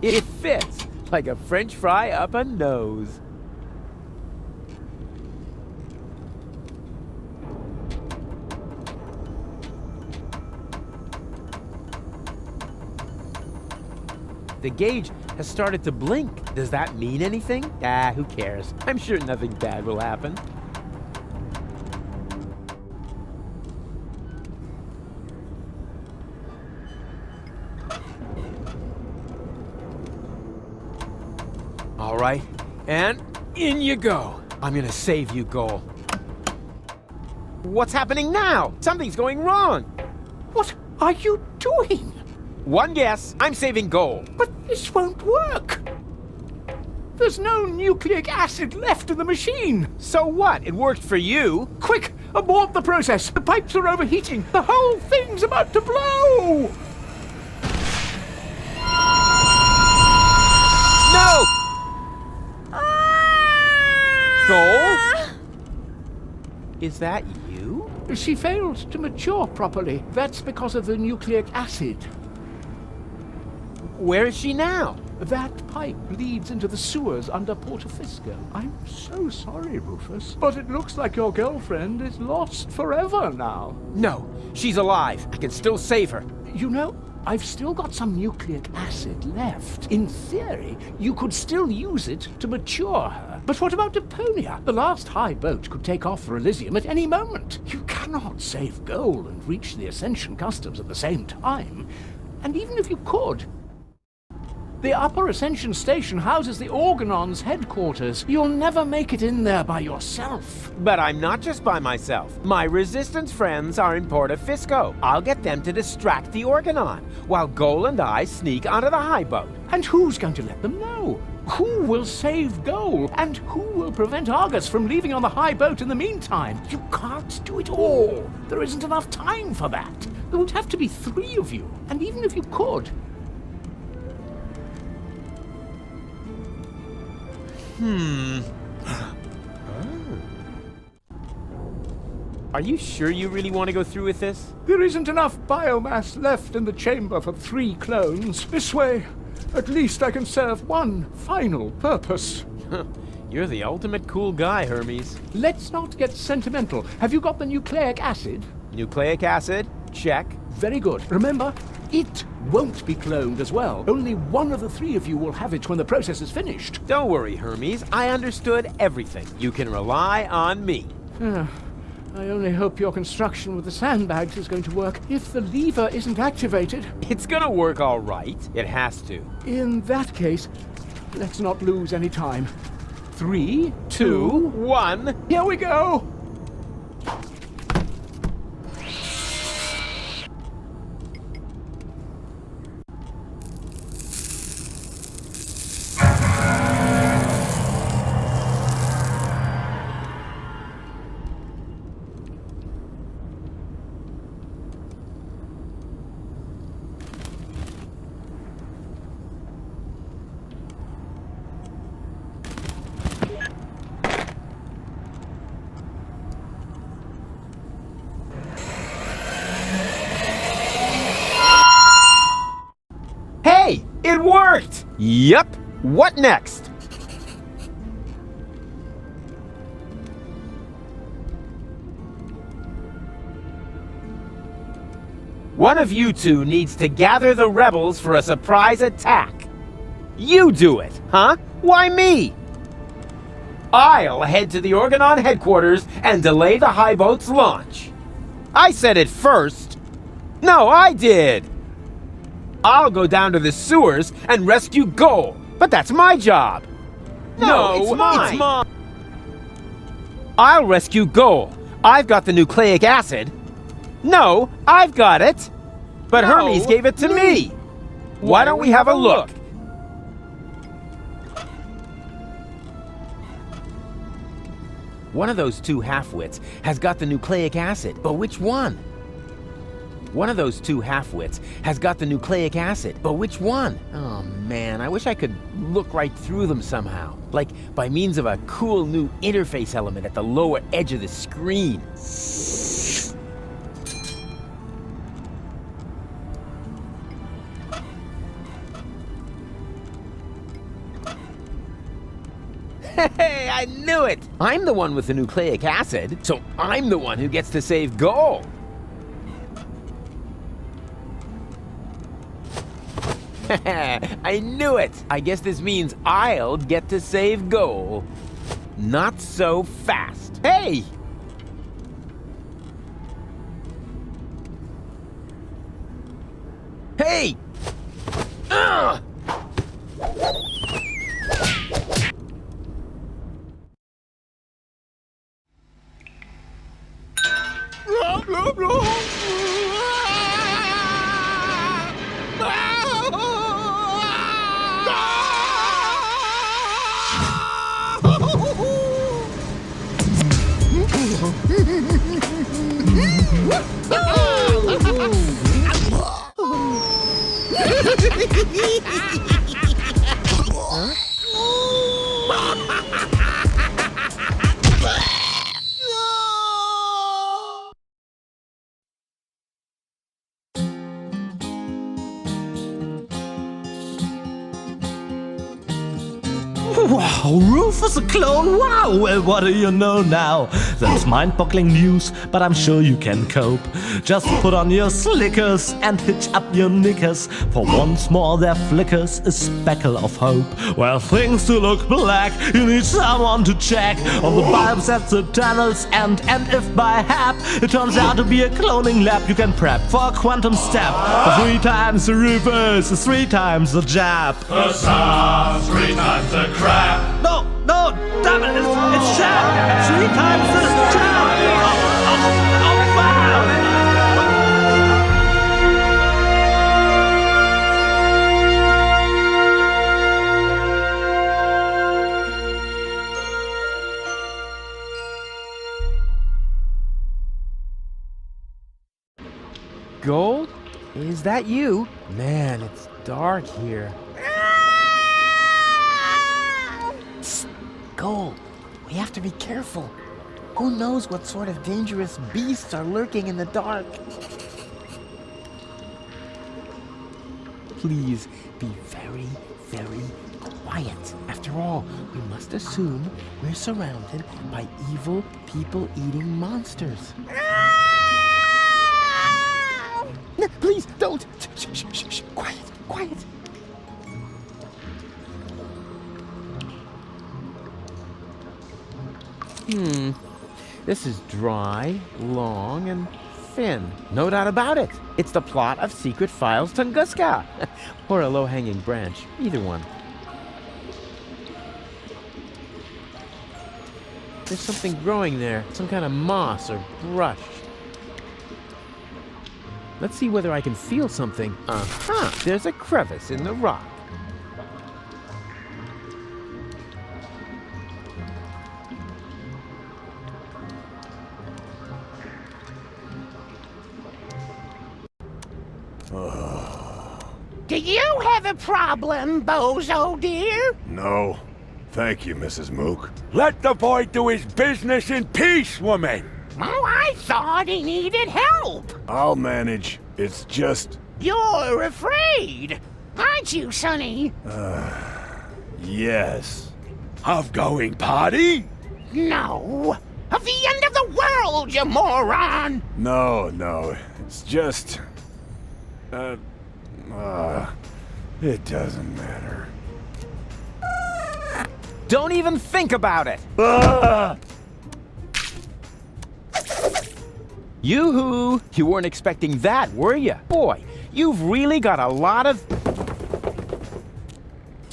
It fits like a French fry up a nose. The gauge has started to blink. Does that mean anything? Ah, who cares? I'm sure nothing bad will happen. All right, and in you go. I'm gonna save you, Goal. What's happening now? Something's going wrong. What are you doing? One guess, I'm saving Goal. But this won't work. There's no nucleic acid left in the machine. So what? It worked for you. Quick, abort the process. The pipes are overheating. The whole thing's about to blow. No! Goal? Is that you? She failed to mature properly. That's because of the nucleic acid. Where is she now? That pipe leads into the sewers under Portofisco. I'm so sorry, Rufus, but it looks like your girlfriend is lost forever now. No, she's alive. I can still save her. You know, I've still got some nucleic acid left. In theory, you could still use it to mature her. But what about Deponia? The last high boat could take off for Elysium at any moment. You cannot save Goal and reach the Ascension Customs at the same time. And even if you could, the Upper Ascension Station houses the Organon's headquarters. You'll never make it in there by yourself. But I'm not just by myself. My Resistance friends are in Portofisco. I'll get them to distract the Organon, while Goal and I sneak onto the high boat. And who's going to let them know? Who will save Goal? And who will prevent Argus from leaving on the high boat in the meantime? You can't do it all. There isn't enough time for that. There would have to be 3 of you. And even if you could, Are you sure you really want to go through with this? there isn't enough biomass left in the chamber for 3 clones. This way, at least I can serve one final purpose. You're the ultimate cool guy, Hermes. Let's not get sentimental. Have you got the nucleic acid? Nucleic acid? Check. Very good. Remember, it won't be cloned as well. Only one of the 3 of you will have it when the process is finished. Don't worry, Hermes. I understood everything. You can rely on me. I only hope your construction with the sandbags is going to work. If the lever isn't activated, It's gonna work all right. It has to. in that case, let's not lose any time. 3, 2, 1. here we go! It worked! Yup. What next? One of you 2 needs to gather the rebels for a surprise attack. You do it, huh? Why me? I'll head to the Organon headquarters and delay the high boat's launch. I said it first. No, I did. I'll go down to the sewers and rescue Goal, but that's my job. No, it's mine. I'll rescue Goal. I've got the nucleic acid. No, I've got it. But Hermes gave it to me. Why don't we have a look? One of those 2 half-wits has got the nucleic acid, but which one? One of those 2 half-wits has got the nucleic acid, but which one? Oh man, I wish I could look right through them somehow. Like by means of a cool new interface element at the lower edge of the screen. I knew it! I'm the one with the nucleic acid, so I'm the one who gets to save gold. I knew it! I guess this means I'll get to save gold. Not so fast. Hey! Hey! Ugh! Wow, Rufus a clone? Wow, well, what do you know now? That's mind-boggling news, but I'm sure you can cope. Just put on your slickers and hitch up your knickers, for once more there flickers a speckle of hope. Well, things do look black, you need someone to check on the bulbs at the tunnels, and if by hap it turns out to be a cloning lab, you can prep for a quantum step. For 3 times the Rufus is 3 times the jab. Huzzah! 3 times the crap! No, damn it, it's jab! 3 times the jab! Oh, wow! Gold? Is that you? Man, it's dark here. Psst, Gold, we have to be careful. Who knows what sort of dangerous beasts are lurking in the dark? Please be very, very quiet. After all, we must assume we're surrounded by evil, people-eating monsters. No, please, don't! Shh. Quiet. This is dry, long, and thin. No doubt about it. It's the plot of Secret Files Tunguska. Or a low-hanging branch. Either one. There's something growing there. Some kind of moss or brush. Let's see whether I can feel something. Uh-huh. There's a crevice in the rock. Do you have a problem, Bozo, dear? No. Thank you, Mrs. Mook. Let the boy do his business in peace, woman! Oh, I thought he needed help. I'll manage. It's just... You're afraid, aren't you, Sonny? Yes. Of going party? No. Of the end of the world, you moron! No. It's just... it doesn't matter. Don't even think about it! Yoo-hoo! You weren't expecting that, were you? Boy, you've really got a lot of...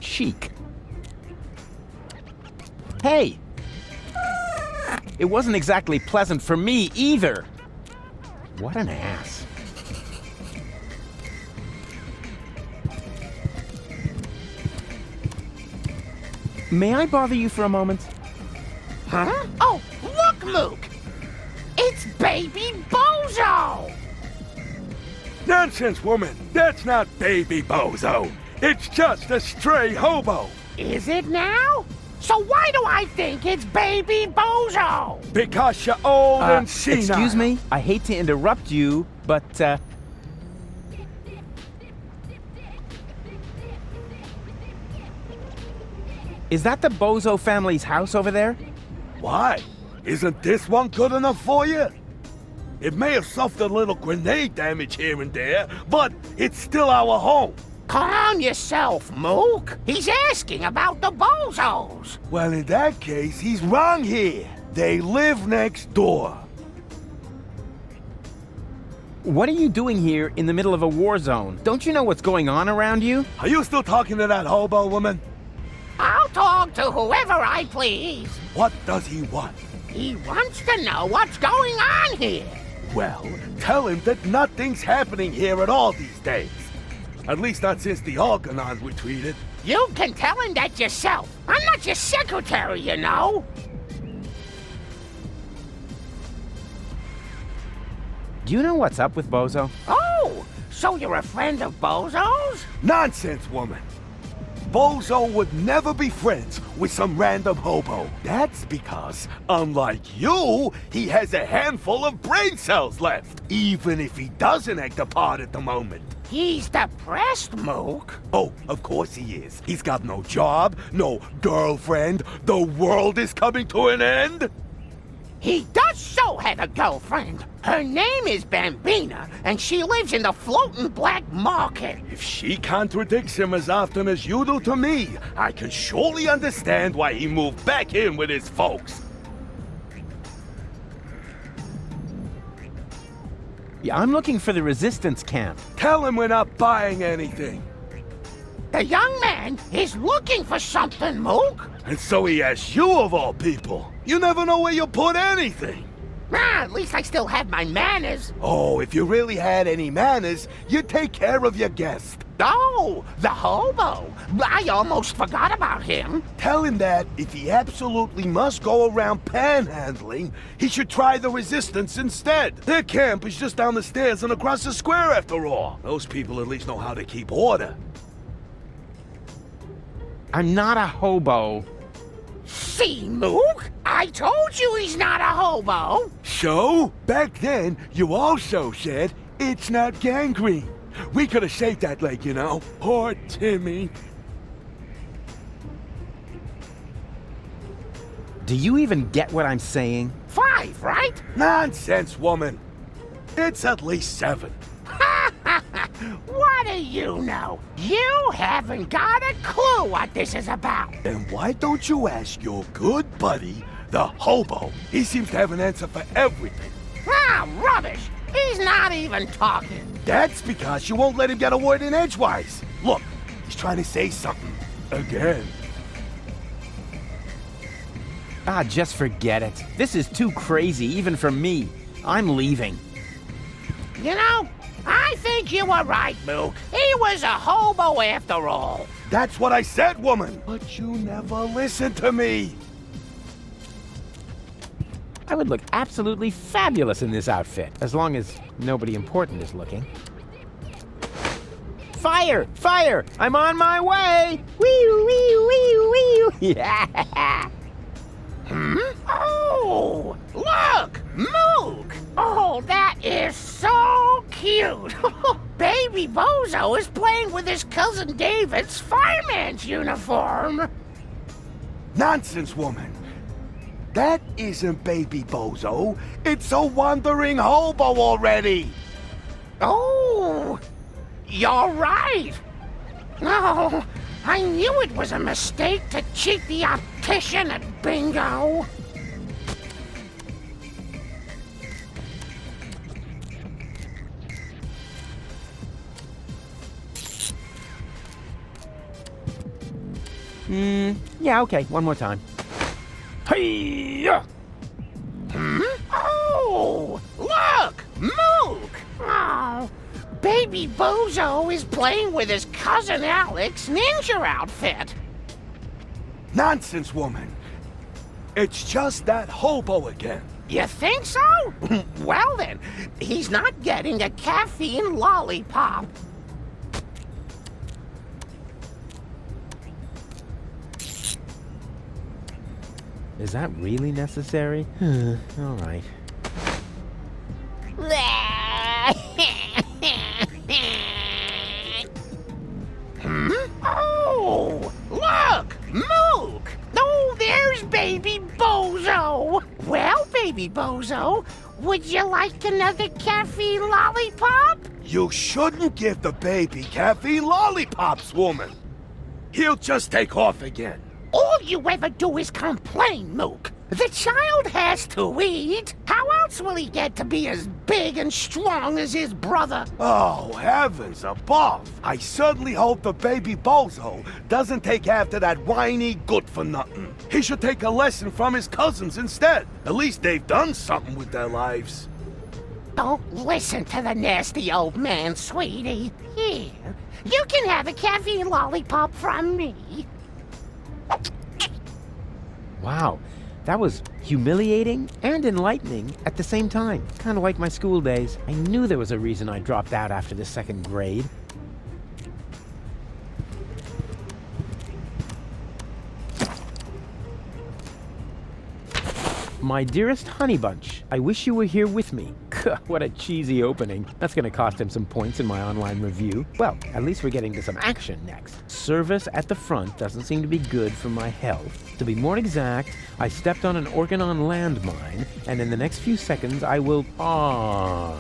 cheek. Hey! It wasn't exactly pleasant for me either. What an ass. May I bother you for a moment? Huh? Oh, look, Mook! It's Baby Bozo! Nonsense, woman! That's not Baby Bozo! It's just a stray hobo! Is it now? So why do I think it's Baby Bozo? Because you're old and senile! Excuse me? I hate to interrupt you, but, Is that the Bozo family's house over there? Why? Isn't this one good enough for you? It may have suffered a little grenade damage here and there, but it's still our home. Calm yourself, Mook. He's asking about the Bozos. Well, in that case, he's wrong here. They live next door. What are you doing here in the middle of a war zone? Don't you know what's going on around you? Are you still talking to that hobo woman? I'll talk to whoever I please. What does he want? He wants to know what's going on here. Well, tell him that nothing's happening here at all these days. At least not since the Argonauts retreated. You can tell him that yourself. I'm not your secretary, you know. Do you know what's up with Bozo? Oh, so you're a friend of Bozo's? Nonsense, woman. Bozo would never be friends with some random hobo. That's because, unlike you, he has a handful of brain cells left, even if he doesn't act a part at the moment. He's depressed, Mook. Oh, of course he is. He's got no job, no girlfriend. The world is coming to an end. He does so have a girlfriend. Her name is Bambina, and she lives in the floating black market. If she contradicts him as often as you do to me, I can surely understand why he moved back in with his folks. Yeah, I'm looking for the resistance camp. Tell him we're not buying anything. The young man is looking for something, Mook. And so he asks you of all people. You never know where you put anything. At least I still have my manners. Oh, if you really had any manners, you'd take care of your guest. Oh, the hobo. I almost forgot about him. Tell him that if he absolutely must go around panhandling, he should try the resistance instead. Their camp is just down the stairs and across the square after all. Those people at least know how to keep order. I'm not a hobo. See, Mook? I told you he's not a hobo. So, back then, you also said it's not gangrene. We could have shaved that leg, you know. Poor Timmy. Do you even get what I'm saying? 5, right? Nonsense, woman. It's at least 7. What do you know? You haven't got a clue what this is about. Then why don't you ask your good buddy, the hobo? He seems to have an answer for everything. Ah, rubbish. He's not even talking. That's because you won't let him get a word in edgewise. Look, he's trying to say something. Again. Ah, just forget it. This is too crazy, even for me. I'm leaving. You know, I think you were right, Mook. He was a hobo after all. That's what I said, woman. But you never listened to me. I would look absolutely fabulous in this outfit, as long as nobody important is looking. Fire! Fire! I'm on my way! Wee wee wee wee! Yeah! Oh, look! Mook! Oh, that is so cute! Baby Bozo is playing with his cousin David's fireman's uniform! Nonsense, woman. That isn't Baby Bozo. It's a wandering hobo already. Oh, you're right. Oh, I knew it was a mistake to cheat the optician at bingo. Yeah, okay, one more time. Hey-ya! Oh, look, Mook. Oh, Baby Bozo is playing with his cousin Alec's ninja outfit. Nonsense, woman. It's just that hobo again. You think so? Well then, he's not getting a caffeine lollipop. Is that really necessary? All right. Oh, look, Mook. Oh, well, baby Bozo, would you like another caffeine lollipop? You shouldn't give the baby caffeine lollipops, woman. He'll just take off again. All you ever do is complain, Mook. The child has to eat. How else will he get to be as big and strong as his brother? Oh, heavens above. I certainly hope the baby Bozo doesn't take after that whiny good-for-nothing. He should take a lesson from his cousins instead. At least they've done something with their lives. Don't listen to the nasty old man, sweetie. Here, you can have a caffeine lollipop from me. Wow, that was humiliating and enlightening at the same time. Kind of like my school days. I knew there was a reason I dropped out after the second grade. My dearest Honey Bunch, I wish you were here with me. What a cheesy opening. That's gonna cost him some points in my online review. Well, at least we're getting to some action next. Service at the front doesn't seem to be good for my health. To be more exact, I stepped on an Organon landmine, and in the next few seconds I will All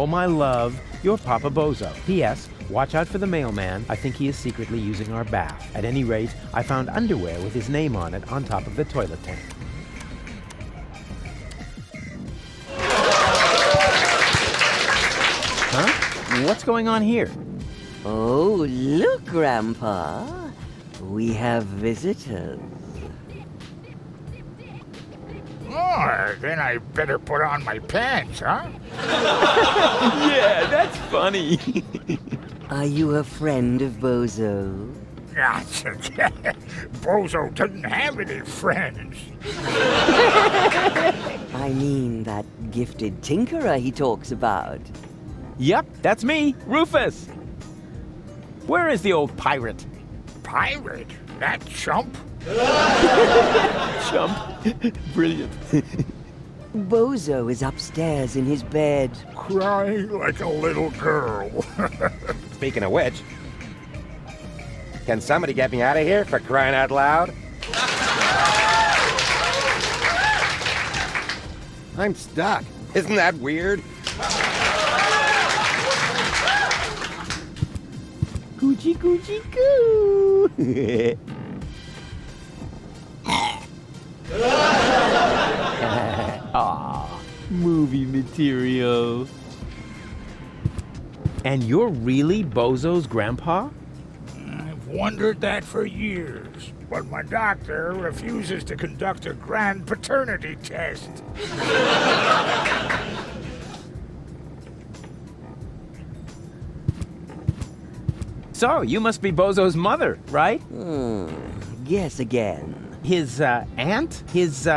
my love, your Papa Bozo. P.S. Watch out for the mailman. I think he is secretly using our bath. At any rate, I found underwear with his name on it on top of the toilet tank. Huh? What's going on here? Oh, look, Grandpa. We have visitors. Oh, then I better put on my pants, huh? Yeah, that's funny. Are you a friend of Bozo? Bozo doesn't have any friends. I mean, that gifted tinkerer he talks about. Yep, that's me, Rufus. Where is the old pirate? Pirate? That chump? Chump. Brilliant. Bozo is upstairs in his bed. Crying like a little girl. Speaking of which, can somebody get me out of here for crying out loud? I'm stuck. Isn't that weird? Coochie coochie coo. Aw, movie material. And you're really Bozo's grandpa? I've wondered that for years, but my doctor refuses to conduct a grand paternity test. So, you must be Bozo's mother, right? Guess again. His aunt? His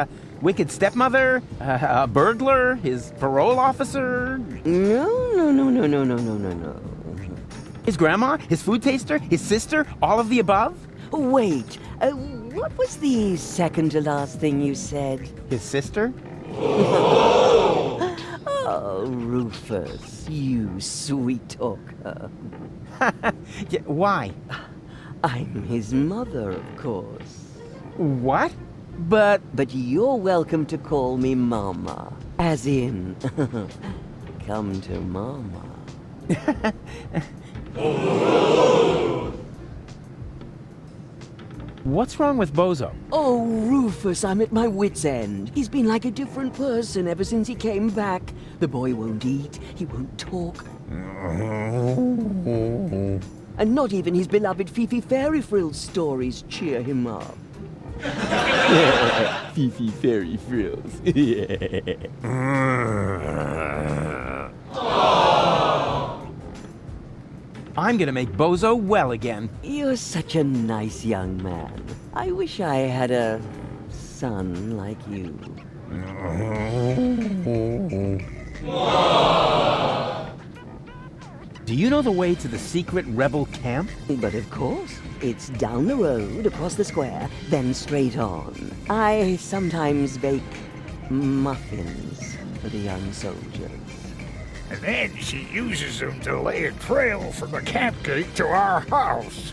wicked stepmother? A burglar? His parole officer? No. His grandma? His food taster? His sister? All of the above? Wait, what was the second to last thing you said? His sister? Oh, Rufus, you sweet talker. Yeah, why? I'm his mother, of course. What? But you're welcome to call me Mama. As in, come to Mama. what's wrong with Bozo? Oh, Rufus, I'm at my wit's end. He's been like a different person ever since he came back. The boy won't eat, he won't talk. And not even his beloved Fifi Fairy Frills stories cheer him up. Fifi Fairy Frills. I'm gonna make Bozo well again. You're such a nice young man. I wish I had a son like you. Do you know the way to the secret rebel camp? But of course, it's down the road, across the square, then straight on. I sometimes bake muffins for the young soldiers. And then she uses them to lay a trail from the camp gate to our house.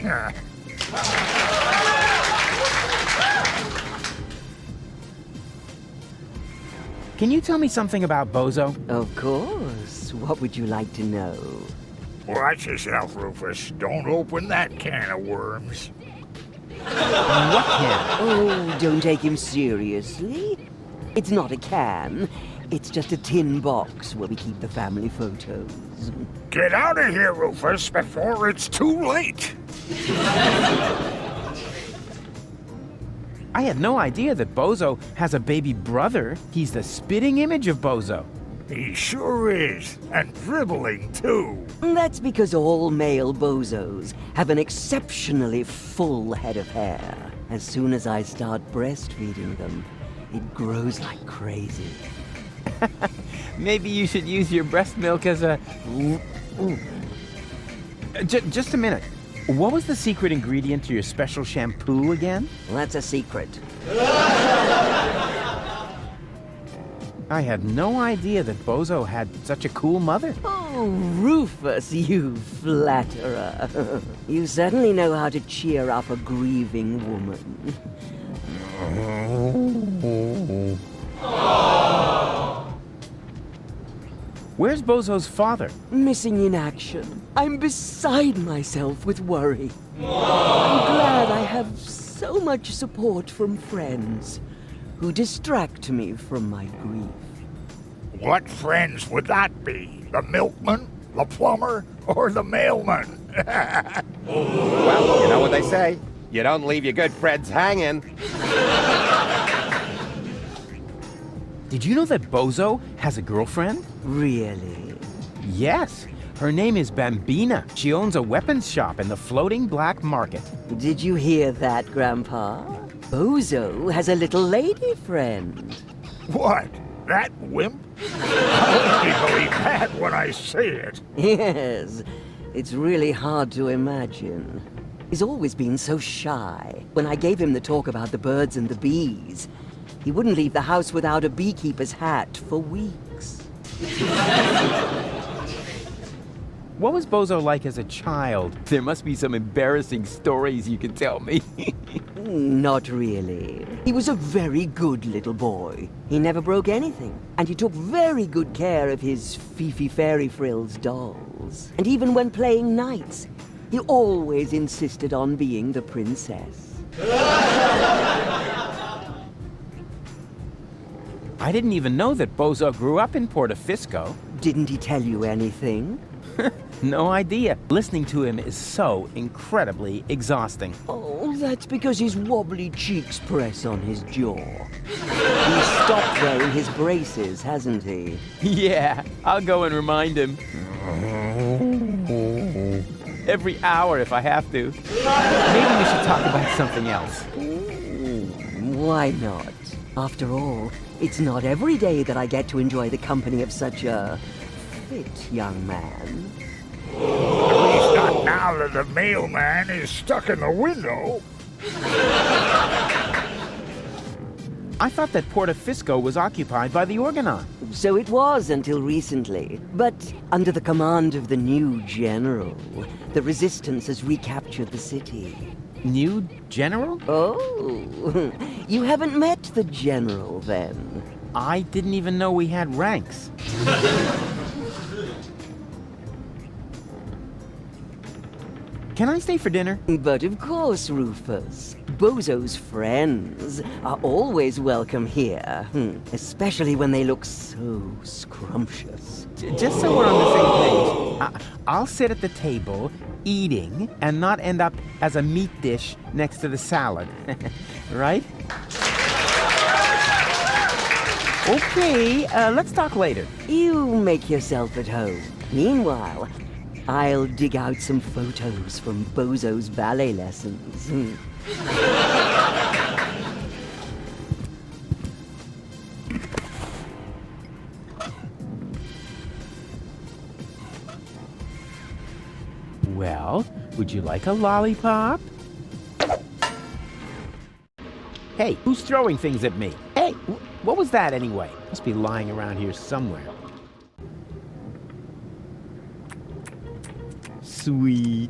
can you tell me something about Bozo? Of course. What would you like to know? Watch yourself, Rufus. Don't open that can of worms. What can? Oh, don't take him seriously. It's not a can. It's just a tin box where we keep the family photos. Get out of here, Rufus, before it's too late. I had no idea that Bozo has a baby brother. He's the spitting image of Bozo. He sure is, and dribbling too. That's because all male bozos have an exceptionally full head of hair. As soon as I start breastfeeding them, it grows like crazy. Maybe you should use your breast milk as a... Just a minute. What was the secret ingredient to your special shampoo again? That's a secret. I had no idea that Bozo had such a cool mother. Oh, Rufus, you flatterer. You certainly know how to cheer up a grieving woman. Where's Bozo's father? Missing in action. I'm beside myself with worry. I'm glad I have so much support from friends who distract me from my grief. What friends would that be? The milkman, the plumber, or the mailman? Well, you know what they say. You don't leave your good friends hanging. Did you know that Bozo has a girlfriend? Really? Yes. Her name is Bambina. She owns a weapons shop in the floating black market. Did you hear that, Grandpa? Bozo has a little lady friend. What? That wimp? I'll only believe that when I see it. Yes, it's really hard to imagine. He's always been so shy. When I gave him the talk about the birds and the bees, he wouldn't leave the house without a beekeeper's hat for weeks. What was Bozo like as a child? There must be some embarrassing stories you can tell me. Not really. He was a very good little boy. He never broke anything. And he took very good care of his Fifi Fairy Frills dolls. And even when playing knights, he always insisted on being the princess. I didn't even know that Bozo grew up in Portofisco. Didn't he tell you anything? No idea. Listening to him is so incredibly exhausting. Oh, that's because his wobbly cheeks press on his jaw. He's stopped wearing his braces, hasn't he? Yeah, I'll go and remind him. Every hour if I have to. Maybe we should talk about something else. Why not? After all, it's not every day that I get to enjoy the company of such a fit young man. At least not now that the mailman is stuck in the window. I thought that Portofisco was occupied by the Organon. So it was until recently. But under the command of the new general, the resistance has recaptured the city. New general? Oh, you haven't met the general then? I didn't even know we had ranks. Can I stay for dinner? But of course, Rufus. Bozo's friends are always welcome here, especially when they look so scrumptious. Just so we're on the same page, I'll sit at the table, eating, and not end up as a meat dish next to the salad. Right? Okay, let's talk later. You make yourself at home. Meanwhile, I'll dig out some photos from Bozo's ballet lessons. Well, would you like a lollipop? Hey, who's throwing things at me? Hey, what was that anyway? Must be lying around here somewhere. Sweet.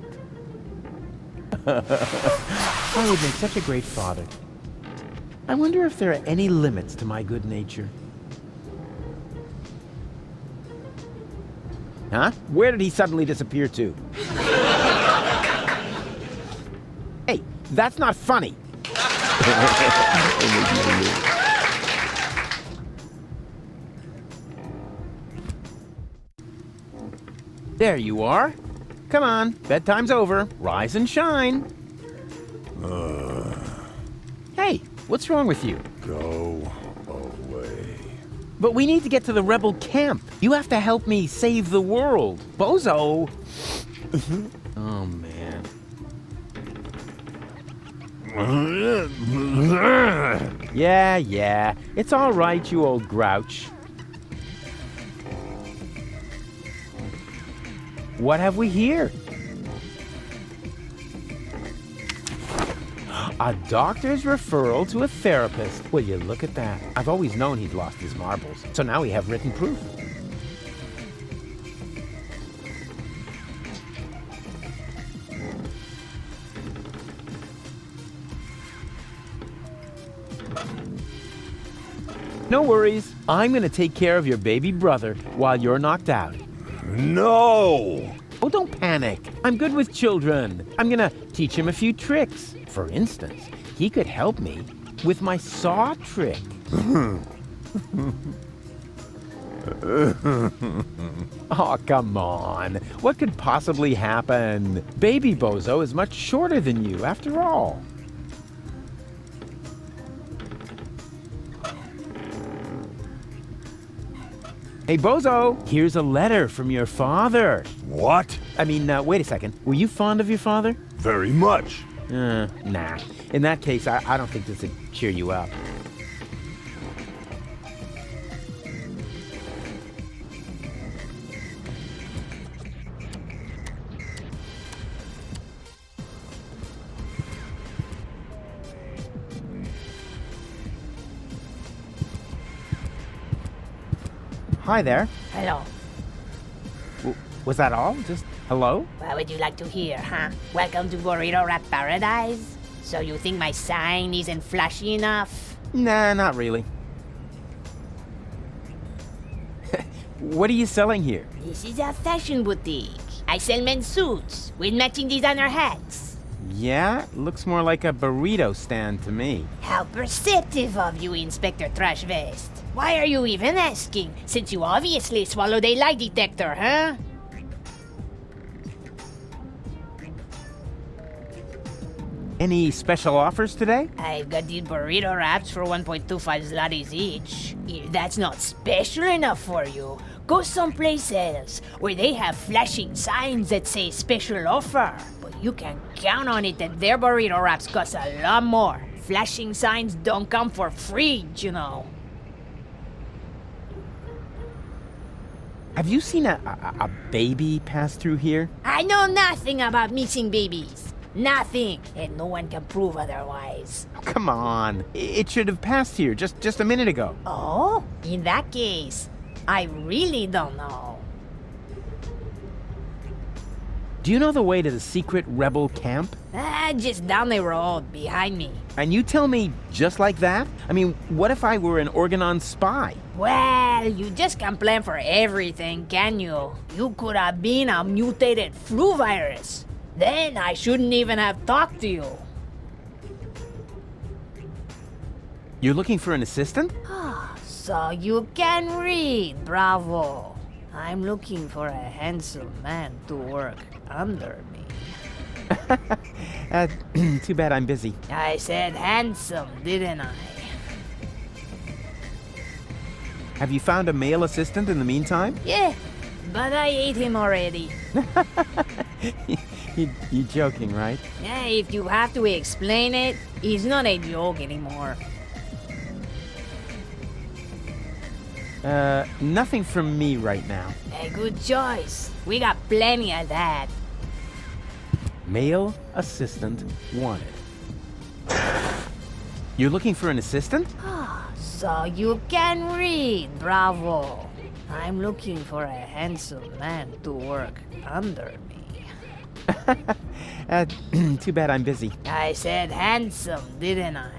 I would make such a great father. I wonder if there are any limits to my good nature. Huh? Where did he suddenly disappear to? Hey, that's not funny. There you are. Come on, bedtime's over. Rise and shine. Hey, what's wrong with you? Go away. But we need to get to the rebel camp. You have to help me save the world. Bozo! Oh, man. Yeah. It's all right, you old grouch. What have we here? A doctor's referral to a therapist. Will you look at that? I've always known he'd lost his marbles, so now we have written proof. No worries. I'm gonna take care of your baby brother while you're knocked out. No! Oh, don't panic. I'm good with children. I'm gonna teach him a few tricks. For instance, he could help me with my saw trick. Oh, come on. What could possibly happen? Baby Bozo is much shorter than you, after all. Hey, Bozo, here's a letter from your father. What? I mean, wait a second. Were you fond of your father? Very much. Nah. In that case, I don't think this would cheer you up. Hi there. Hello. Was that all? Just hello? What would you like to hear, huh? Welcome to Burrito Wrap Paradise? So you think my sign isn't flashy enough? Nah, not really. What are you selling here? This is a fashion boutique. I sell men's suits with matching designer hats. Yeah, looks more like a burrito stand to me. How perceptive of you, Inspector Trash Vest. Why are you even asking, since you obviously swallowed a lie detector, huh? Any special offers today? I've got these burrito wraps for 1.25 zlotys each. If that's not special enough for you, go someplace else where they have flashing signs that say special offer. But you can count on it that their burrito wraps cost a lot more. Flashing signs don't come for free, you know. Have you seen a baby pass through here? I know nothing about missing babies. Nothing, and no one can prove otherwise. Oh, come on. It should have passed here just a minute ago. Oh? In that case, I really don't know. Do you know the way to the secret rebel camp? Just down the road, behind me. And you tell me just like that? I mean, what if I were an Organon spy? Well, you just can't plan for everything, can you? You could have been a mutated flu virus. Then I shouldn't even have talked to you. You're looking for an assistant? So you can read, bravo. I'm looking for a handsome man to work under me. Too bad I'm busy. I said handsome, didn't I? Have you found a male assistant in the meantime? Yeah, but I ate him already. You're joking, right? Yeah, if you have to explain it, it's not a joke anymore. Nothing from me right now. A good choice. We got plenty of that. Male assistant wanted. You're looking for an assistant? So you can read, bravo. I'm looking for a handsome man to work under me. Too bad I'm busy. I said handsome, didn't I?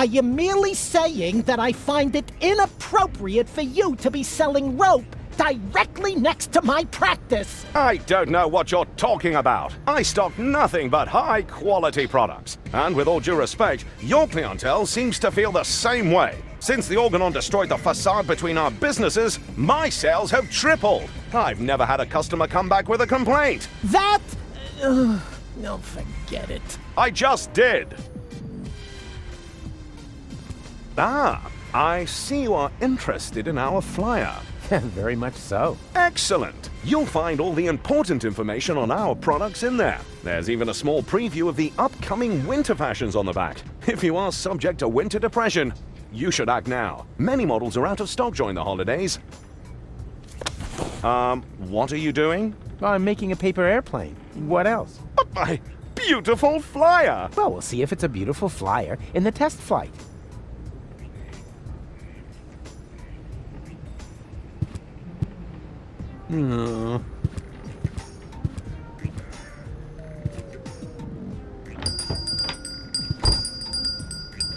I am merely saying that I find it inappropriate for you to be selling rope directly next to my practice. I don't know what you're talking about. I stock nothing but high-quality products. And with all due respect, your clientele seems to feel the same way. Since the Organon destroyed the facade between our businesses, my sales have tripled. I've never had a customer come back with a complaint. That... no, forget it. I just did. Ah, I see you are interested in our flyer. Very much so. Excellent! You'll find all the important information on our products in there. There's even a small preview of the upcoming winter fashions on the back. If you are subject to winter depression, you should act now. Many models are out of stock during the holidays. What are you doing? I'm making a paper airplane. What else? My beautiful flyer! Well, we'll see if it's a beautiful flyer in the test flight.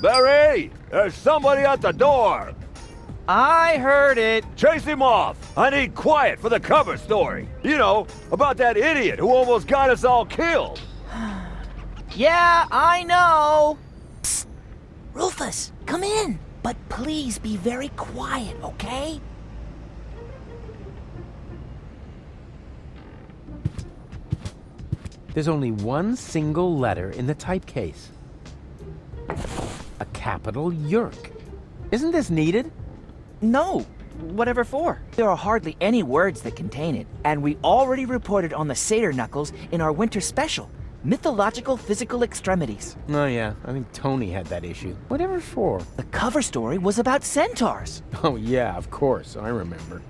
Barry! There's somebody at the door! I heard it. Chase him off! I need quiet for the cover story. You know, about that idiot who almost got us all killed. Yeah, I know. Psst. Rufus, come in. But please be very quiet, okay? There's only one single letter in the typecase. A capital Yerk. Isn't this needed? No. Whatever for? There are hardly any words that contain it, and we already reported on the satyr knuckles in our winter special, Mythological Physical Extremities. Oh yeah, I think Tony had that issue. Whatever for? The cover story was about centaurs. Oh yeah, of course, I remember.